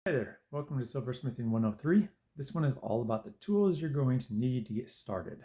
Hi there, welcome to Silversmithing 103. This one is all about the tools you're going to need to get started.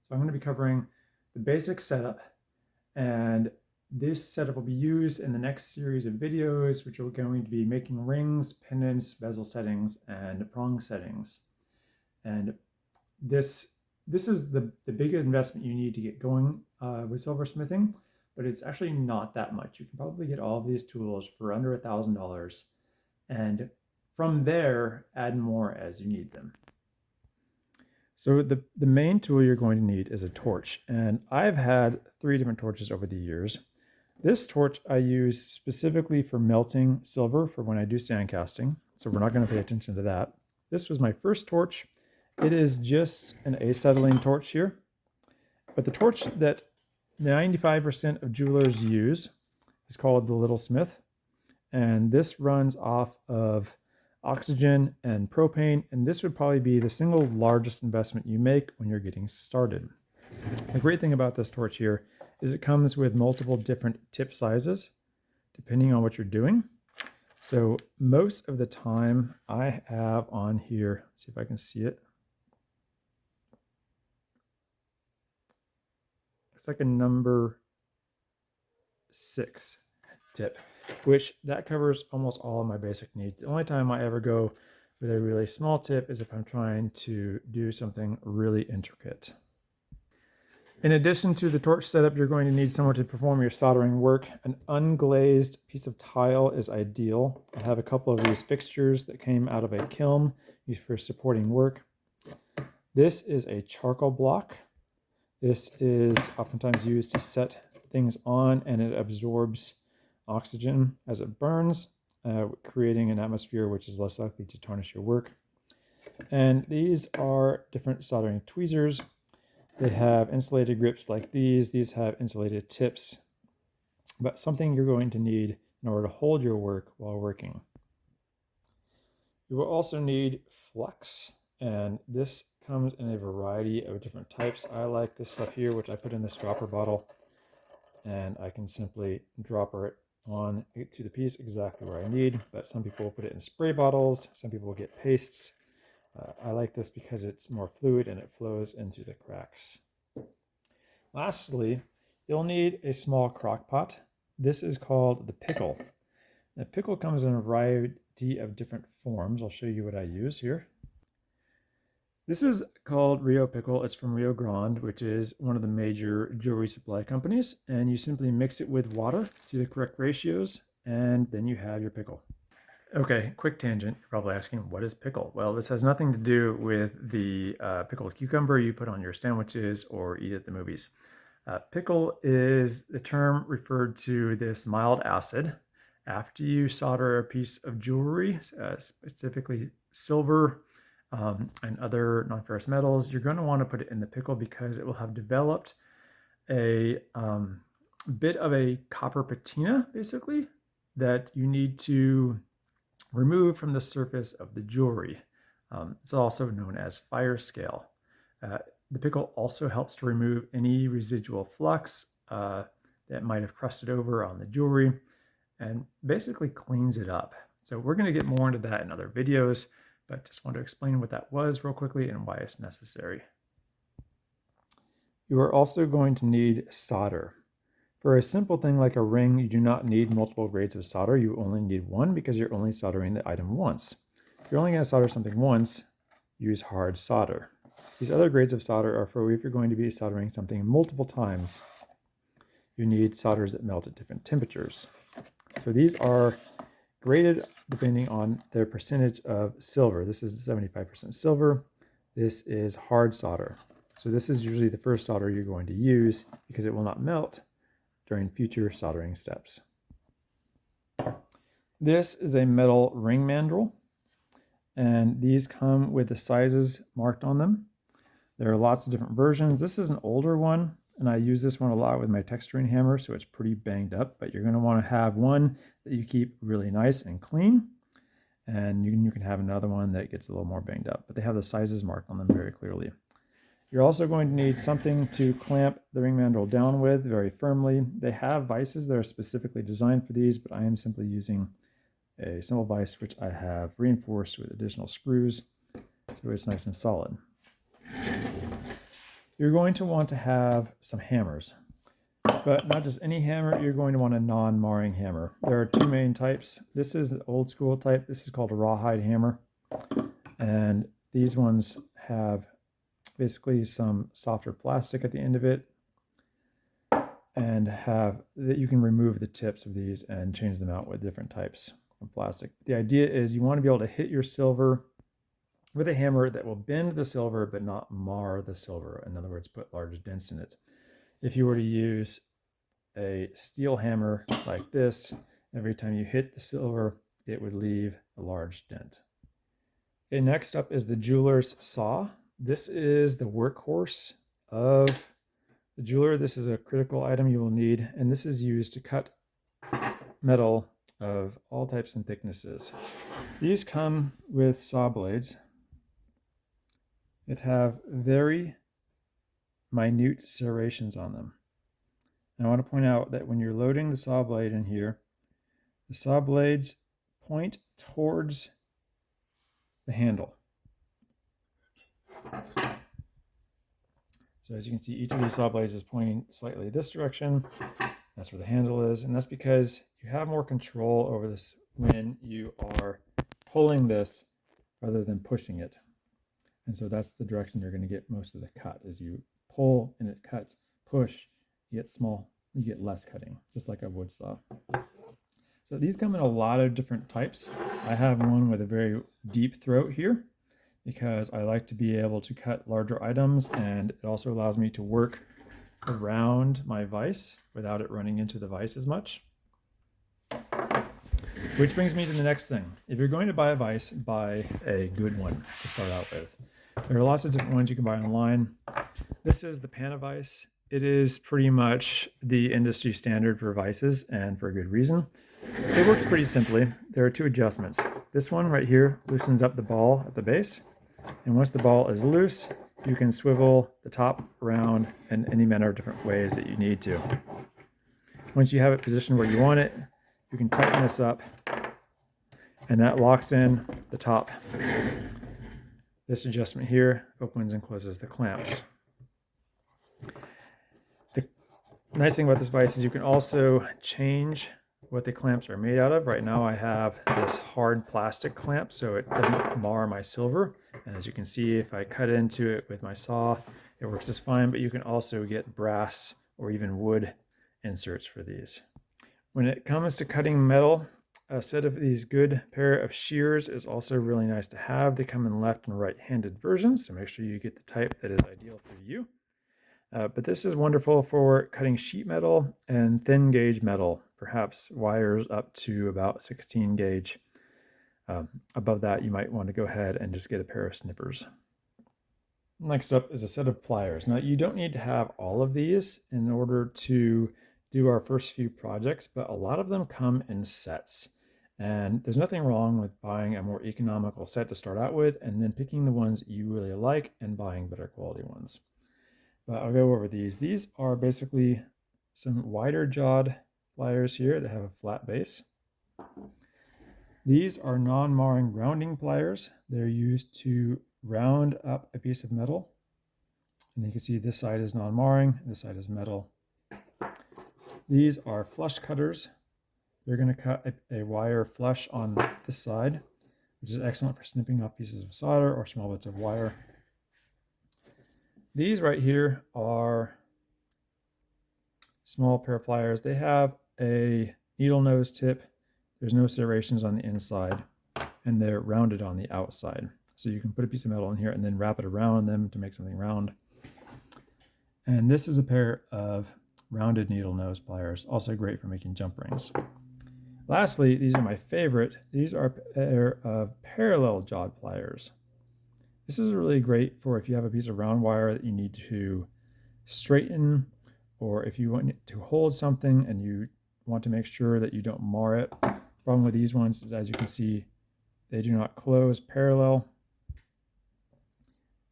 So I'm going to be covering the basic setup, and this setup will be used in the next series of videos, which are going to be making rings, pendants, bezel settings, and prong settings. And this is the biggest investment you need to get going with silversmithing, but it's actually not that much. You can probably get all of these tools for under $1,000, and from there, add more as you need them. So the main tool you're going to need is a torch, and I've had 3 different torches over the years. This torch I use specifically for melting silver for when I do sand casting, so we're not going to pay attention to that. This was my first torch. It is just an acetylene torch here, but the torch that 95% of jewelers use is called the Little Smith, and this runs off of oxygen and propane, and this would probably be the single largest investment you make when you're getting started. The great thing about this torch here is it comes with multiple different tip sizes depending on what you're doing. So most of the time I have on here, let's see if I can see it. It's like a number 6 tip, which that covers almost all of my basic needs. The only time I ever go with a really small tip is if I'm trying to do something really intricate. In addition to the torch setup, you're going to need somewhere to perform your soldering work. An unglazed piece of tile is ideal. I have a couple of these fixtures that came out of a kiln used for supporting work. This is a charcoal block. This is oftentimes used to set things on, and it absorbs oxygen as it burns, creating an atmosphere which is less likely to tarnish your work. And these are different soldering tweezers. They have insulated grips like these. These have insulated tips, but something you're going to need in order to hold your work while working. You will also need flux, and this comes in a variety of different types. I like this stuff here, which I put in this dropper bottle, and I can simply dropper it on to the piece exactly where I need, but some people will put it in spray bottles, some people will get pastes. I like this because it's more fluid and it flows into the cracks. Lastly, you'll need a small crock pot. This is called the pickle. The pickle comes in a variety of different forms. I'll show you what I use here. This is called Rio Pickle. It's from Rio Grande, which is one of the major jewelry supply companies. And you simply mix it with water to the correct ratios, and then you have your pickle. Okay, quick tangent. You're probably asking, what is pickle? Well, this has nothing to do with the pickled cucumber you put on your sandwiches or eat at the movies. Pickle is the term referred to this mild acid. After you solder a piece of jewelry, specifically silver, and other non-ferrous metals, you're going to want to put it in the pickle because it will have developed a bit of a copper patina, basically, that you need to remove from the surface of the jewelry. It's also known as fire scale. The pickle also helps to remove any residual flux that might have crusted over on the jewelry and basically cleans it up. So we're going to get more into that in other videos, but just want to explain what that was real quickly and why it's necessary. You are also going to need solder. For a simple thing like a ring, you do not need multiple grades of solder. You only need one because you're only soldering the item once. If you're only going to solder something once, use hard solder. These other grades of solder are for if you're going to be soldering something multiple times. You need solders that melt at different temperatures. So these are graded depending on their percentage of silver. This is 75% silver. This is hard solder. So this is usually the first solder you're going to use because it will not melt during future soldering steps. This is a metal ring mandrel, and these come with the sizes marked on them. There are lots of different versions. This is an older one, and I use this one a lot with my texturing hammer, so it's pretty banged up, but you're going to want to have one that you keep really nice and clean, and you can have another one that gets a little more banged up, but they have the sizes marked on them very clearly. You're also going to need something to clamp the ring mandrel down with very firmly. They have vises that are specifically designed for these, but I am simply using a simple vise, which I have reinforced with additional screws, so it's nice and solid. You're going to want to have some hammers, but not just any hammer. You're going to want a non-marring hammer. There are two main types. This is the old school type. This is called a rawhide hammer, and these ones have basically some softer plastic at the end of it, and have that you can remove the tips of these and change them out with different types of plastic. The idea is you want to be able to hit your silver with a hammer that will bend the silver but not mar the silver. In other words, put large dents in it. If you were to use a steel hammer like this, every time you hit the silver, it would leave a large dent. Okay, next up is the jeweler's saw. This is the workhorse of the jeweler. This is a critical item you will need, and this is used to cut metal of all types and thicknesses. These come with saw blades that have very minute serrations on them. And I want to point out that when you're loading the saw blade in here, the saw blades point towards the handle. So as you can see, each of these saw blades is pointing slightly this direction. That's where the handle is, and that's because you have more control over this when you are pulling this rather than pushing it. And so that's the direction you're going to get most of the cut. As you pull and it cuts, push, you get small, you get less cutting, just like a wood saw. So these come in a lot of different types. I have one with a very deep throat here because I like to be able to cut larger items, and it also allows me to work around my vise without it running into the vise as much. Which brings me to the next thing. If you're going to buy a vise, buy a good one to start out with. There are lots of different ones you can buy online. This is the Pana vise. It is pretty much the industry standard for vices, and for a good reason. It works pretty simply. There are two adjustments. This one right here loosens up the ball at the base, and once the ball is loose, you can swivel the top around in any manner of different ways that you need to. Once you have it positioned where you want it, you can tighten this up, and that locks in the top. This adjustment here opens and closes the clamps. The nice thing about this vise is you can also change what the clamps are made out of. Right now I have this hard plastic clamp so it doesn't mar my silver. And as you can see, if I cut into it with my saw, it works just fine, but you can also get brass or even wood inserts for these. When it comes to cutting metal, a set of these good pair of shears is also really nice to have. They come in left and right-handed versions, so make sure you get the type that is ideal for you. But this is wonderful for cutting sheet metal and thin gauge metal, perhaps wires up to about 16 gauge. Above that, you might want to go ahead and just get a pair of snippers. Next up is a set of pliers. Now, you don't need to have all of these in order to do our first few projects, but a lot of them come in sets. And there's nothing wrong with buying a more economical set to start out with and then picking the ones you really like and buying better quality ones. But I'll go over these. These are basically some wider jawed pliers here that have a flat base. These are non-marring rounding pliers. They're used to round up a piece of metal. And you can see this side is non-marring, this side is metal. These are flush cutters. They're going to cut a wire flush on this side, which is excellent for snipping off pieces of solder or small bits of wire. These right here are small pair of pliers. They have a needle nose tip. There's no serrations on the inside, and they're rounded on the outside. So you can put a piece of metal in here and then wrap it around them to make something round. And this is a pair of rounded needle nose pliers, also great for making jump rings. Lastly, these are my favorite. These are a pair of parallel jawed pliers. This is really great for if you have a piece of round wire that you need to straighten, or if you want to hold something and you want to make sure that you don't mar it. The problem with these ones is, as you can see, they do not close parallel.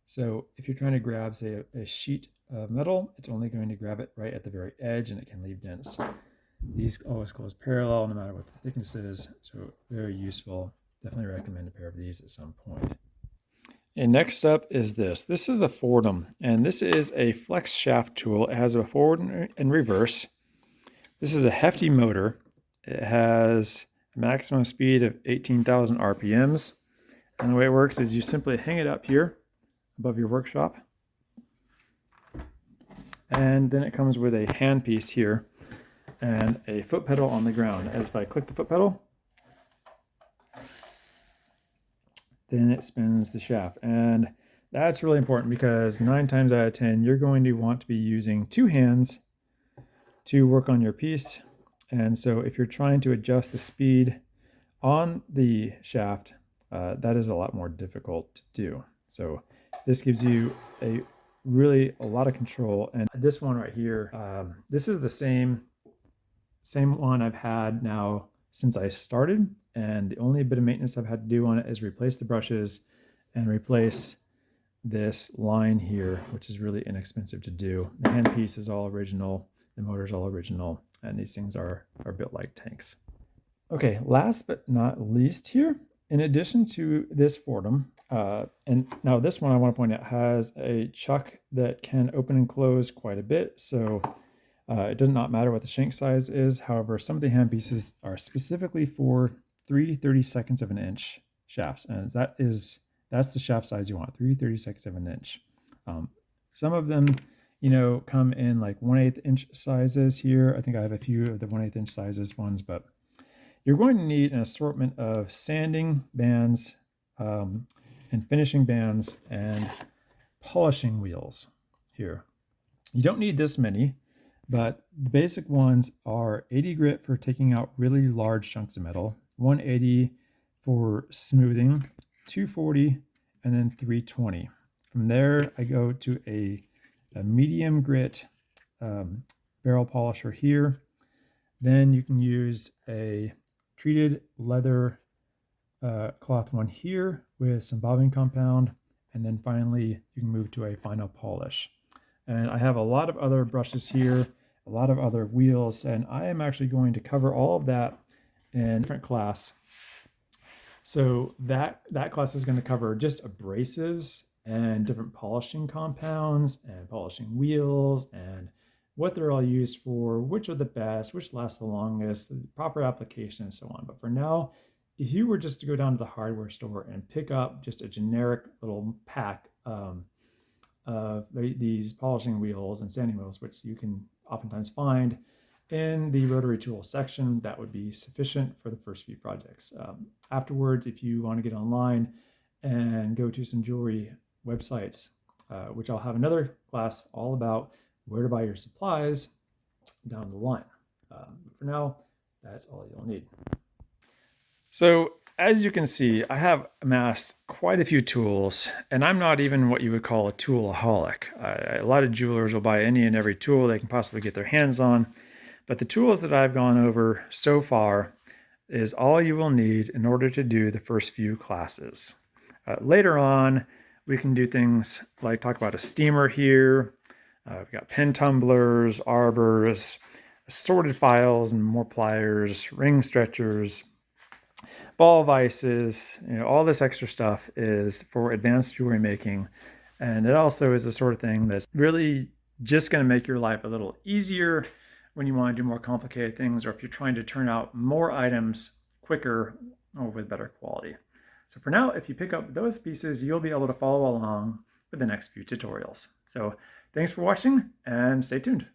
So if you're trying to grab, say, a sheet of metal, it's only going to grab it right at the very edge, and it can leave dents. These always close parallel no matter what the thickness is, so very useful. Definitely recommend a pair of these at some point. And next up is this. This is a Foredom, and this is a flex shaft tool. It has a forward and reverse. This is a hefty motor. It has a maximum speed of 18,000 RPMs. And the way it works is you simply hang it up here above your workshop. And then it comes with a handpiece here and a foot pedal on the ground. As if I click the foot pedal, then it spins the shaft. And that's really important because 9 times out of 10, you're going to want to be using 2 hands to work on your piece. And so if you're trying to adjust the speed on the shaft, that is a lot more difficult to do. So this gives you a lot of control. And this one right here, this is the same one I've had now since I started, and the only bit of maintenance I've had to do on it is replace the brushes and replace this line here, which is really inexpensive to do. The handpiece is all original, the motor's all original, and these things are built like tanks. Okay, last but not least here, in addition to this Foredom, and now this one I want to point out has a chuck that can open and close quite a bit, so it does not matter what the shank size is. However, some of the handpieces are specifically for 3/32 of an inch shafts, and that's the shaft size you want, 3/32 of an inch. Some of them, come in like 1/8 inch sizes here. I think I have a few of the 1/8 inch sizes ones, but you're going to need an assortment of sanding bands and finishing bands and polishing wheels here. You don't need this many, but the basic ones are 80 grit for taking out really large chunks of metal, 180 for smoothing, 240, and then 320. From there, I go to a medium grit barrel polisher here. Then you can use a treated leather cloth one here with some bobbing compound. And then finally, you can move to a final polish. And I have a lot of other brushes here, a lot of other wheels, and I am actually going to cover all of that in a different class. So that class is going to cover just abrasives and different polishing compounds and polishing wheels and what they're all used for, which are the best, which last the longest, the proper application, and so on. But for now, if you were just to go down to the hardware store and pick up just a generic little pack of these polishing wheels and sanding wheels, which you can oftentimes find in the rotary tool section, that would be sufficient for the first few projects. Afterwards, if you want to get online and go to some jewelry websites, which I'll have another class all about where to buy your supplies down the line. For now, that's all you'll need. So as you can see, I have amassed quite a few tools, and I'm not even what you would call a toolaholic. A lot of jewelers will buy any and every tool they can possibly get their hands on, but the tools that I've gone over so far is all you will need in order to do the first few classes. Later on, we can do things like talk about a steamer here. We've got pen tumblers, arbors, sorted files and more pliers, ring stretchers, ball vises, all this extra stuff is for advanced jewelry making. And it also is the sort of thing that's really just going to make your life a little easier when you want to do more complicated things, or if you're trying to turn out more items quicker or with better quality. So for now, if you pick up those pieces, you'll be able to follow along with the next few tutorials. So thanks for watching and stay tuned.